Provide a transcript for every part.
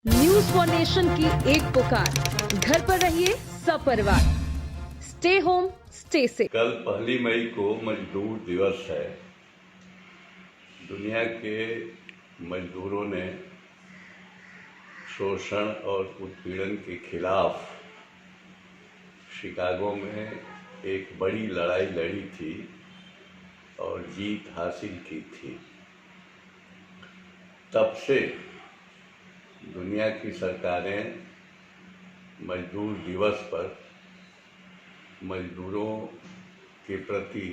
News for nation की एक पुकार, घर पर रहिए सपरिवार, स्टे होम स्टे सेफ। कल 1 मई को मजदूर दिवस है। दुनिया के मजदूरों ने शोषण और उत्पीड़न के खिलाफ शिकागो में एक बड़ी लड़ाई लड़ी थी और जीत हासिल की थी। तब से दुनिया की सरकारें मजदूर दिवस पर मजदूरों के प्रति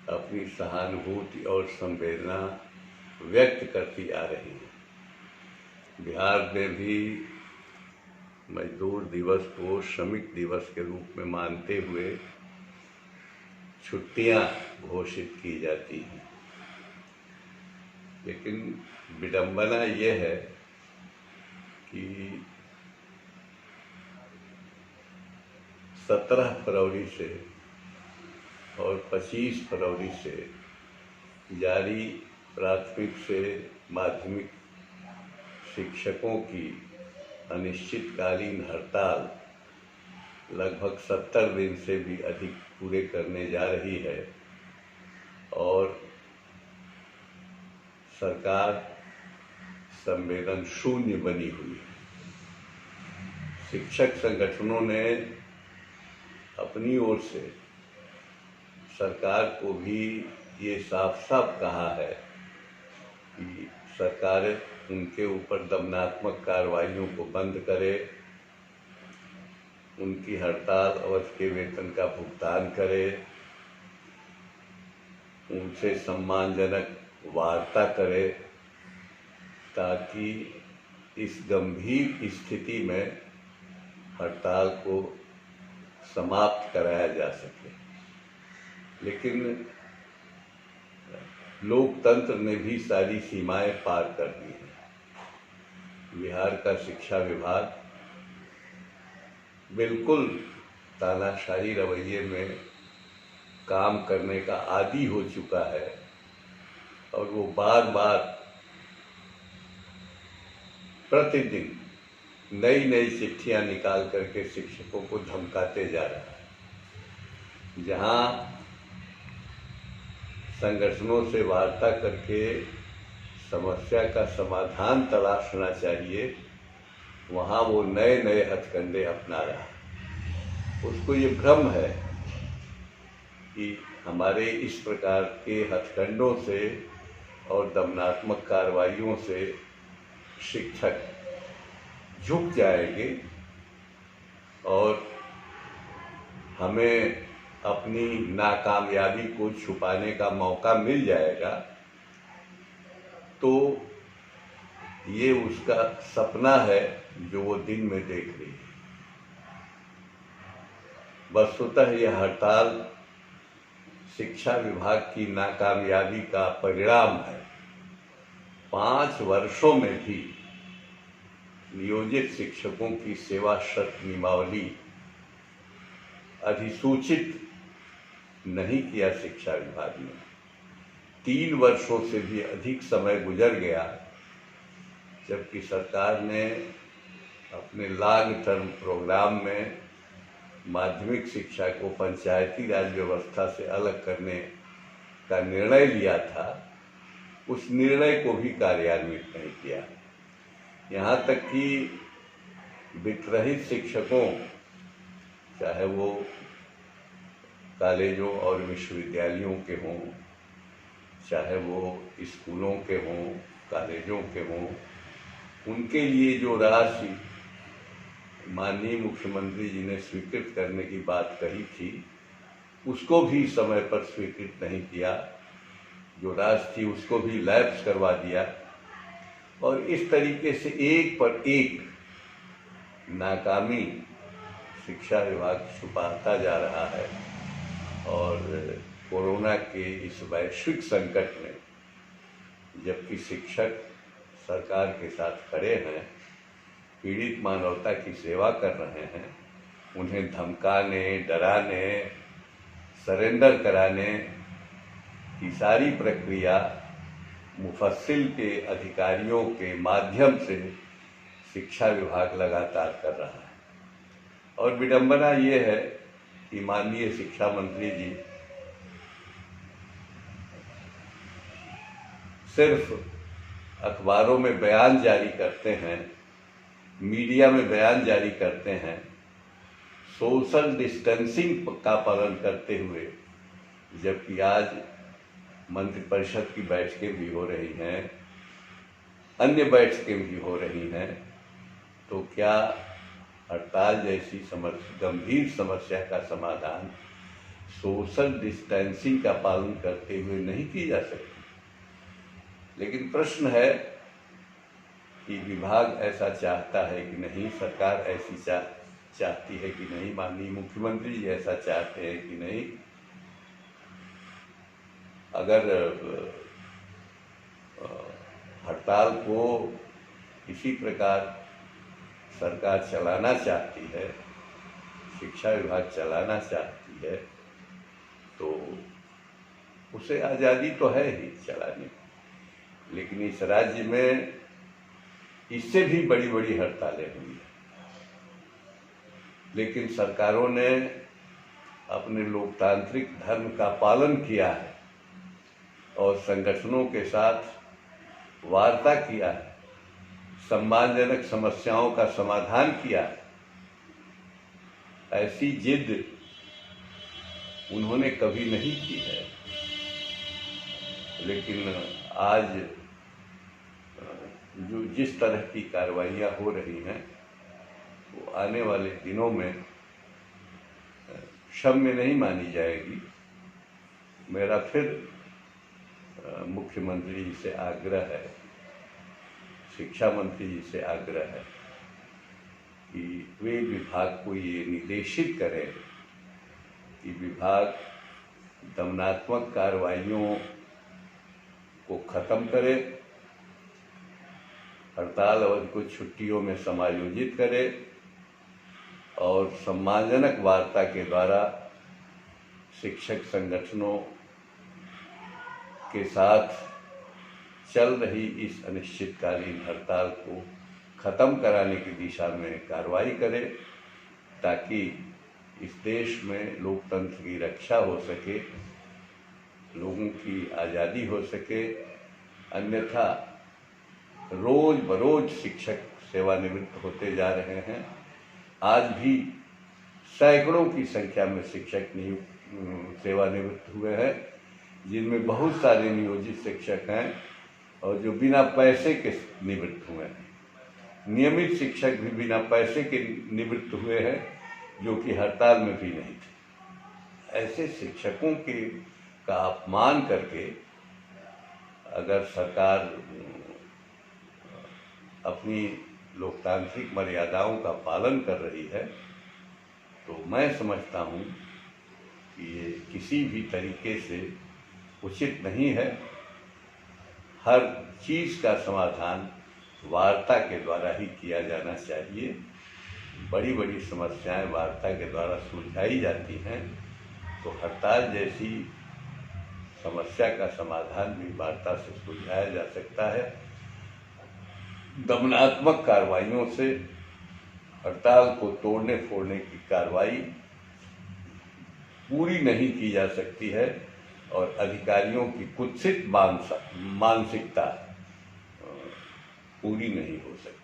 अपनी सहानुभूति और संवेदना व्यक्त करती आ रही हैं। बिहार में भी मजदूर दिवस को श्रमिक दिवस के रूप में मानते हुए छुट्टियां घोषित की जाती हैं। लेकिन विडंबना यह है कि 17 फरवरी से और 25 फरवरी से जारी प्राथमिक से माध्यमिक शिक्षकों की अनिश्चितकालीन हड़ताल लगभग 70 दिन से भी अधिक पूरे करने जा रही है और सरकार संवेदन शून्य बनी हुई है। शिक्षक संगठनों ने अपनी ओर से सरकार को भी ये साफ साफ कहा है कि सरकार उनके ऊपर दमनात्मक कार्रवाइयों को बंद करे, उनकी हड़ताल अवधि के वेतन का भुगतान करे, उनसे सम्मानजनक वार्ता करे, ताकि इस गंभीर स्थिति में हड़ताल को समाप्त कराया जा सके। लेकिन लोकतंत्र ने भी सारी सीमाएं पार कर दी हैं। बिहार का शिक्षा विभाग बिल्कुल तानाशाही रवैये में काम करने का आदी हो चुका है और वो बार बार प्रतिदिन नई नई चिट्ठियां निकाल करके शिक्षकों को धमकाते जा रहा है। जहां संगठनों से वार्ता करके समस्या का समाधान तलाशना चाहिए, वहां वो नए नए हथकंडे अपना रहा है। उसको ये भ्रम है कि हमारे इस प्रकार के हथकंडों से और दमनात्मक कार्रवाइयों से शिक्षक झुक जाएंगे और हमें अपनी नाकामयाबी को छुपाने का मौका मिल जाएगा। तो ये उसका सपना है जो वो दिन में देख रही है। वस्तुतः यह हड़ताल शिक्षा विभाग की नाकामयाबी का परिणाम है। 5 वर्षों में भी नियोजित शिक्षकों की सेवा शर्त नियमावली अधिसूचित नहीं किया शिक्षा विभाग ने। 3 वर्षों से भी अधिक समय गुजर गया, जबकि सरकार ने अपने लॉन्ग टर्म प्रोग्राम में माध्यमिक शिक्षा को पंचायती राज व्यवस्था से अलग करने का निर्णय लिया था। उस निर्णय को भी कार्यान्वित नहीं किया। यहाँ तक कि वित्तरहित शिक्षकों, चाहे वो कॉलेजों और विश्वविद्यालयों के हों, चाहे वो स्कूलों के हों, कॉलेजों के हों, उनके लिए जो राशि माननीय मुख्यमंत्री जी ने स्वीकृत करने की बात कही थी, उसको भी समय पर स्वीकृत नहीं किया। जो राशि थी उसको भी लैप्स करवा दिया और इस तरीके से एक पर एक नाकामी शिक्षा विभाग छुपाता जा रहा है। और कोरोना के इस वैश्विक संकट में जबकि शिक्षक सरकार के साथ खड़े हैं, पीड़ित मानवता की सेवा कर रहे हैं, उन्हें धमकाने, डराने, सरेंडर कराने की सारी प्रक्रिया मुफस्सिल के अधिकारियों के माध्यम से शिक्षा विभाग लगातार कर रहा है। और विडंबना ये है कि माननीय शिक्षा मंत्री जी सिर्फ अखबारों में बयान जारी करते हैं, मीडिया में बयान जारी करते हैं, सोशल डिस्टेंसिंग का पालन करते हुए, जबकि आज मंत्रिपरिषद की बैठकें भी हो रही हैं, अन्य बैठकें भी हो रही हैं, तो क्या हड़ताल जैसी गंभीर समस्या का समाधान सोशल डिस्टेंसिंग का पालन करते हुए नहीं की जा सकती? लेकिन प्रश्न है कि विभाग ऐसा चाहता है कि नहीं, सरकार ऐसी चाहती है कि नहीं, माननीय मुख्यमंत्री जी ऐसा चाहते हैं कि नहीं। अगर हड़ताल को इसी प्रकार सरकार चलाना चाहती है, शिक्षा विभाग चलाना चाहती है, तो उसे आज़ादी तो है ही चलाने की। लेकिन इस राज्य में इससे भी बड़ी बड़ी हड़तालें हुई हैं, लेकिन सरकारों ने अपने लोकतांत्रिक धर्म का पालन किया है और संगठनों के साथ वार्ता किया है, सम्मानजनक समस्याओं का समाधान किया है। ऐसी जिद उन्होंने कभी नहीं की है। लेकिन आज जो जिस तरह की कार्रवाइयाँ हो रही हैं, वो आने वाले दिनों में क्षम्य नहीं मानी जाएगी। मेरा फिर मुख्यमंत्री जी से आग्रह है, शिक्षा मंत्री जी से आग्रह है कि वे विभाग को ये निर्देशित करें कि विभाग दमनात्मक कार्रवाइयों को खत्म करे, हड़ताल अवधि को छुट्टियों में समायोजित करे और सम्मानजनक वार्ता के द्वारा शिक्षक संगठनों के साथ चल रही इस अनिश्चितकालीन हड़ताल को खत्म कराने की दिशा में कार्रवाई करे, ताकि इस देश में लोकतंत्र की रक्षा हो सके, लोगों की आज़ादी हो सके। अन्यथा रोज बरोज शिक्षक सेवानिवृत्त होते जा रहे हैं। आज भी सैकड़ों की संख्या में शिक्षक सेवानिवृत्त हुए हैं, जिनमें बहुत सारे नियोजित शिक्षक हैं और जो बिना पैसे के निवृत्त हुए हैं। नियमित शिक्षक भी बिना पैसे के निवृत्त हुए हैं, जो कि हड़ताल में भी नहीं थे। ऐसे शिक्षकों का अपमान करके अगर सरकार अपनी लोकतांत्रिक मर्यादाओं का पालन कर रही है, तो मैं समझता हूँ कि ये किसी भी तरीके से उचित नहीं है। हर चीज़ का समाधान वार्ता के द्वारा ही किया जाना चाहिए। बड़ी बड़ी समस्याएं वार्ता के द्वारा सुलझाई जाती हैं, तो हड़ताल जैसी समस्या का समाधान भी वार्ता से सुलझाया जा सकता है। दमनात्मक कार्रवाइयों से हड़ताल को तोड़ने फोड़ने की कार्रवाई पूरी नहीं की जा सकती है और अधिकारियों की कुत्सित मानसिकता पूरी नहीं हो सकती।